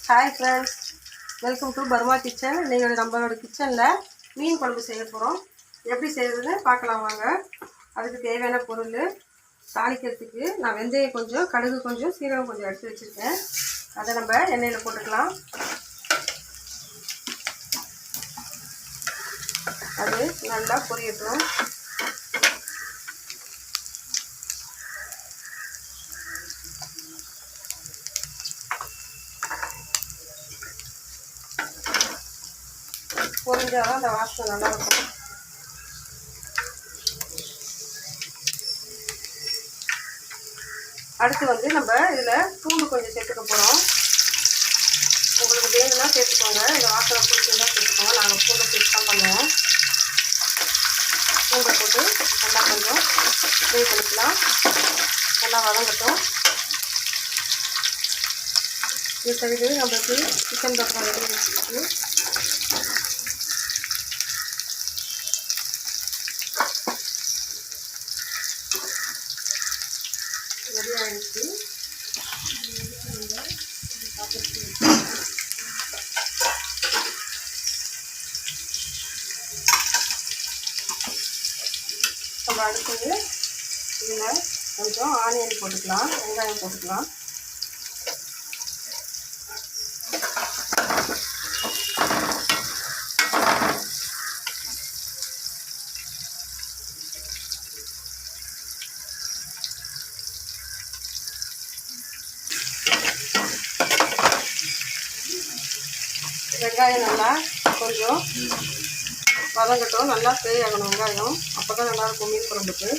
Hi friends, welcome to Burma kitchen. நீங்கள் நம்மளோட கிச்சனில் மீன் குழம்பு செய்ய போகிறோம். எப்படி செய்கிறதுன்னு பார்க்கலாம் வாங்க. அதுக்கு தேவையான பொருள் தாளிக்கிறதுக்கு நான் வெந்தயம் கொஞ்சம், கடுகு கொஞ்சம், சீரகம் கொஞ்சம் எடுத்து வச்சுருக்கேன். அதை நம்ம எண்ணெயில் போட்டுக்கலாம். அது நல்லா பொரியட்டும். பொரிஞ்சால் தான் அந்த வாசனை நல்லாயிருக்கும். அடுத்து வந்து நம்ம இதில் பூண்டு கொஞ்சம் சேர்த்துக்க போகிறோம். உங்களுக்கு வேணும்னா சேர்த்துக்கோங்க, இந்த வாசனை பிடிச்சிருந்தா சேர்த்துக்கோங்க. நாங்கள் பூண்டை சேர்த்து தான் பண்ணுவோம். பூண்டை போட்டு நல்லா கொஞ்சம் ஃப்ரை பண்ணிக்கலாம். நல்லா வதங்கட்டும். இது சைடு நம்மளுக்கு சிக்கன் பக்கம் ரெடி வச்சுட்டு ரெடி ஆகிடுச்சு. நம்ம அடுத்தது இதில் கொஞ்சம் ஆனியன் போட்டுக்கலாம், வெங்காயம் போட்டுக்கலாம். வெங்காயம் நல்லா கொஞ்சம் வதங்கட்டும். நல்லா ஃப்ரை ஆகணும் வெங்காயம், அப்போ தான் நல்லாயிருக்கும் மீன் குழம்புக்கு.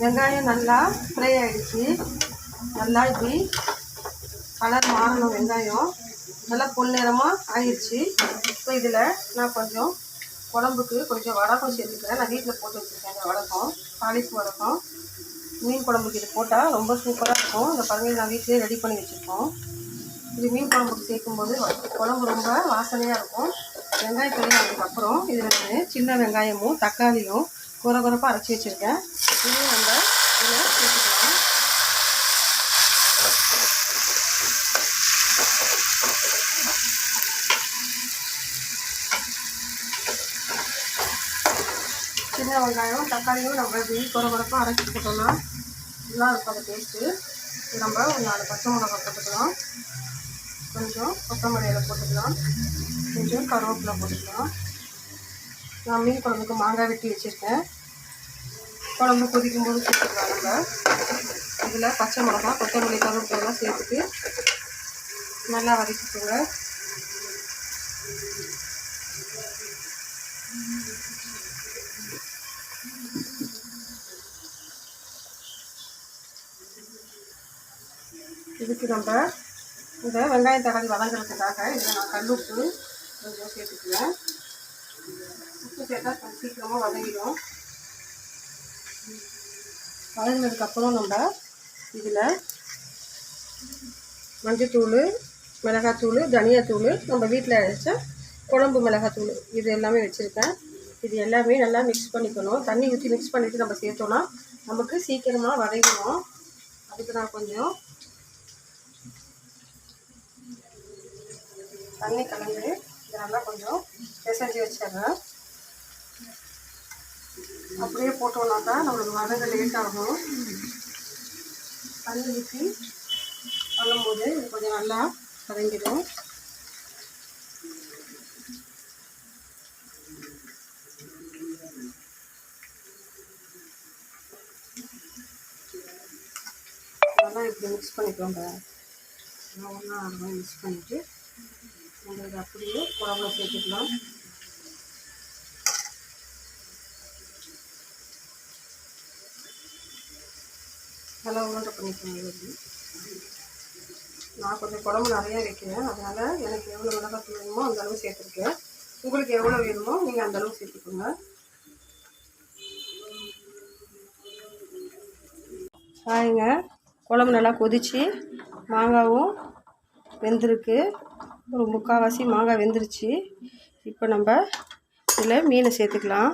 வெங்காயம் நல்லா ஃப்ரை ஆகிடுச்சு. நல்லா இப்படி கலர் மாறணும். வெங்காயம் நல்லா பொன்னிறமாக ஆகிடுச்சு. இப்போ இதில் நான் கொஞ்சம் குழம்புக்கு கொஞ்சம் வடகம் சேர்த்துக்கிறேன். நான் வீட்டில் போட்டு வச்சுருக்கேன். இந்த வடகம் தாளிப்பு வடகம் மீன் குழம்புக்கு இது போட்டால் ரொம்ப சூப்பராக இருக்கும். இந்த பதவியில் நான் வீட்டிலே ரெடி பண்ணி வச்சுருக்கோம். இது மீன் குழம்புக்கு சேர்க்கும்போது குழம்பு ரொம்ப வாசனையாக இருக்கும். வெங்காயம் பொரியானதுக்கப்புறம் இதில் நான் சின்ன வெங்காயமும் தக்காளியும் குறப்பாக அரைச்சி வச்சுருக்கேன். இதையும் நம்ம இதில் சேர்த்துக்கலாம். சின்ன வெங்காயம் தக்காளியும் நம்ம இப்படி குறப்பாக அரைச்சி போட்டோம்னா நல்லா இருக்கும் அந்த டேஸ்ட்டு. நம்ம ஒரு 4 பச்சை மிளகாய் போட்டுக்கலாம், கொஞ்சம் கொத்தமல்லி இலை போட்டுக்கலாம், கொஞ்சம் கருவேப்பிலை போட்டுக்கலாம். நான் மீன் குழம்புக்கு மாங்காய் வெட்டி வச்சுருக்கேன். குழம்பு கொதிக்கும்போது சேர்த்துக்கலாம். நம்ம இதில் பச்சை மிளகாய் கொத்தமல்லி கருவேப்பிலைலாம் சேர்த்துட்டு நல்லா வதக்கிக்கோங்க. இதுக்கு நம்ம இந்த வெங்காயம் தக்காளி வதங்கிறதுக்காக இதில் நான் கல்லுப்பு கொஞ்சம் சேர்த்துக்குவேன். உப்பு சேர்த்தா சீக்கிரமாக வதங்கிடும். வதங்கினதுக்கப்புறம் நம்ம இதில் மஞ்சத்தூள், மிளகாத்தூள், தனியாத்தூள், நம்ம வீட்டில் அரைச்ச குழம்பு மிளகாத்தூள் இது எல்லாமே வச்சுருக்கேன். இது எல்லாமே நல்லா மிக்ஸ் பண்ணிக்கணும். தண்ணி ஊற்றி மிக்ஸ் பண்ணிவிட்டு நம்ம சேர்த்தோன்னா நமக்கு சீக்கிரமாக வதங்கிடும். அதுக்கு நான் கொஞ்சம் தண்ணி கலந்து இதை நல்லா கொஞ்சம் பிசைஞ்சு வச்சிடுறேன். அப்படியே போட்டோம்னாக்கா நம்மளுக்கு வதங்க லேட் ஆகும். தண்ணி ஊற்றி பண்ணும்போது இது கொஞ்சம் நல்லா வதங்கிடும். நல்லா இப்படி மிக்ஸ் பண்ணிக்கோங்க. ஒன்றா மிக்ஸ் பண்ணிவிட்டு உங்களுக்கு அப்படியே குழம்புல சேர்த்துக்கலாம். நல்லா உருண்டை பண்ணிக்கோங்க. நான் கொஞ்சம் குழம்பு நிறையா வைக்கிறேன், அதனால் எனக்கு எவ்வளோ மிளகாத்தூள் வேணுமோ அந்த அளவு சேர்த்துருக்கேன். உங்களுக்கு எவ்வளோ வேணுமோ நீங்கள் அந்த அளவு சேர்த்துக்கோங்க. பாருங்க, குழம்பு நல்லா கொதிச்சு மாங்காவும் வெந்திருக்கு. ஒரு முக்கால்வாசி மாங்காய் வெந்துருச்சு. இப்போ நம்ம இதில் மீனை சேர்த்துக்கலாம்.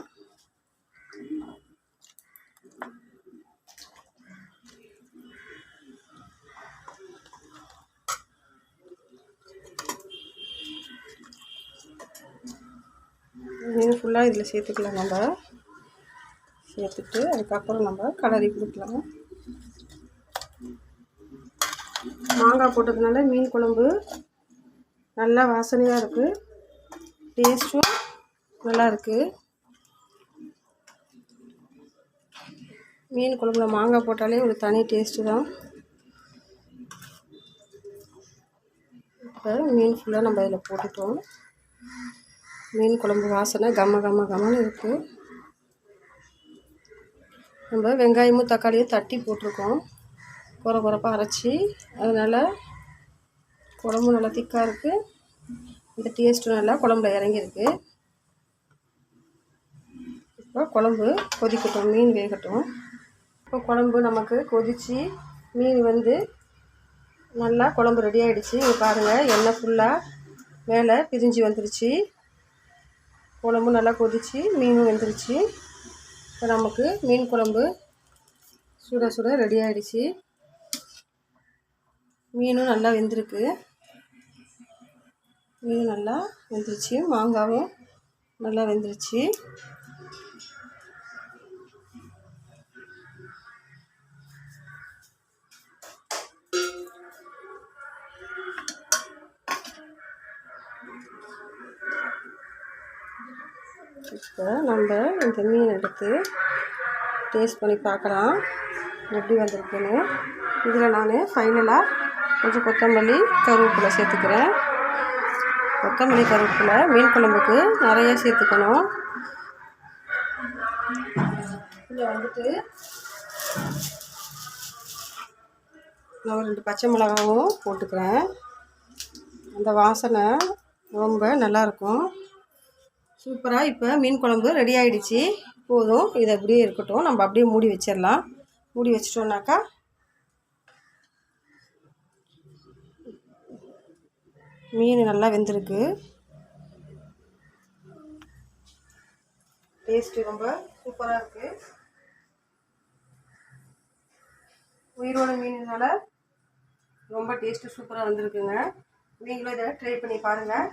ஃபுல்லாக இதில் சேர்த்துக்கலாம். நம்ம சேர்த்துட்டு அதுக்கப்புறம் நம்ம கலரி கொடுக்கலாம். மாங்காய் போட்டதுனால மீன் குழம்பு நல்லா வாசனையாக இருக்குது, டேஸ்ட்டும் நல்லா இருக்குது. மீன் குழம்புல மாங்காய் போட்டாலே ஒரு தனி டேஸ்ட்டு தான். இப்போ மீன் ஃபுல்லாக நம்ம இதில் போட்டுட்டோம். மீன் குழம்பு வாசனை கம்மன்னு இருக்குது. நம்ம வெங்காயமும் தக்காளியும் தட்டி போட்டிருக்கோம், குறப்பாக அரைச்சி. அதனால் குழம்பு நல்லா திக்காக இருக்குது, இந்த டேஸ்ட்டும் நல்லா குழம்புல இறங்கியிருக்கு. இப்போ குழம்பு கொதிக்கட்டும், மீன் வேகட்டும். இப்போ குழம்பு நமக்கு கொதித்து மீன் நல்லா குழம்பு ரெடி ஆகிடுச்சு. இங்கே பாருங்கள், எண்ணெய் ஃபுல்லாக மேலே பிரிஞ்சு வந்துருச்சு. குழம்பு நல்லா கொதித்து மீனும் வெந்துருச்சு. இப்போ நமக்கு மீன் குழம்பு சுட ரெடி ஆகிடுச்சு. மீனும் நல்லா வெந்திருக்கு. மீன் நல்லா வெந்துருச்சு, மாங்காவும் நல்லா வெந்துருச்சு. இப்போ நம்ம இந்த மீன் எடுத்து டேஸ்ட் பண்ணி பார்க்கலாம் எப்படி வந்திருக்குன்னு. இதில் நான் ஃபைனலாக கொஞ்சம் கொத்தமல்லி கருவேப்பிலை சேர்த்துக்கிறேன். கொத்தமல்லி கருவேப்பிலை மீன் குழம்புக்கு நிறைய சேர்த்துக்கணும். இதில் நான் ஒரு 2 பச்சை மிளகாவும் போட்டுக்கிறேன். அந்த வாசனை ரொம்ப நல்லாயிருக்கும், சூப்பராக. இப்போ மீன் குழம்பு ரெடி ஆகிடுச்சு. போதும், இது அப்படியே இருக்கட்டும். நம்ம அப்படியே மூடி வச்சிடலாம். மூடி வச்சிட்டோம்னாக்கா மீன் நல்லா வெந்திருக்கு. டேஸ்ட்டு ரொம்ப சூப்பராக இருக்குது. உயிரோட மீனுனால ரொம்ப டேஸ்ட்டு சூப்பராக வந்திருக்குங்க. நீங்களும் இதை ட்ரை பண்ணி பாருங்கள்.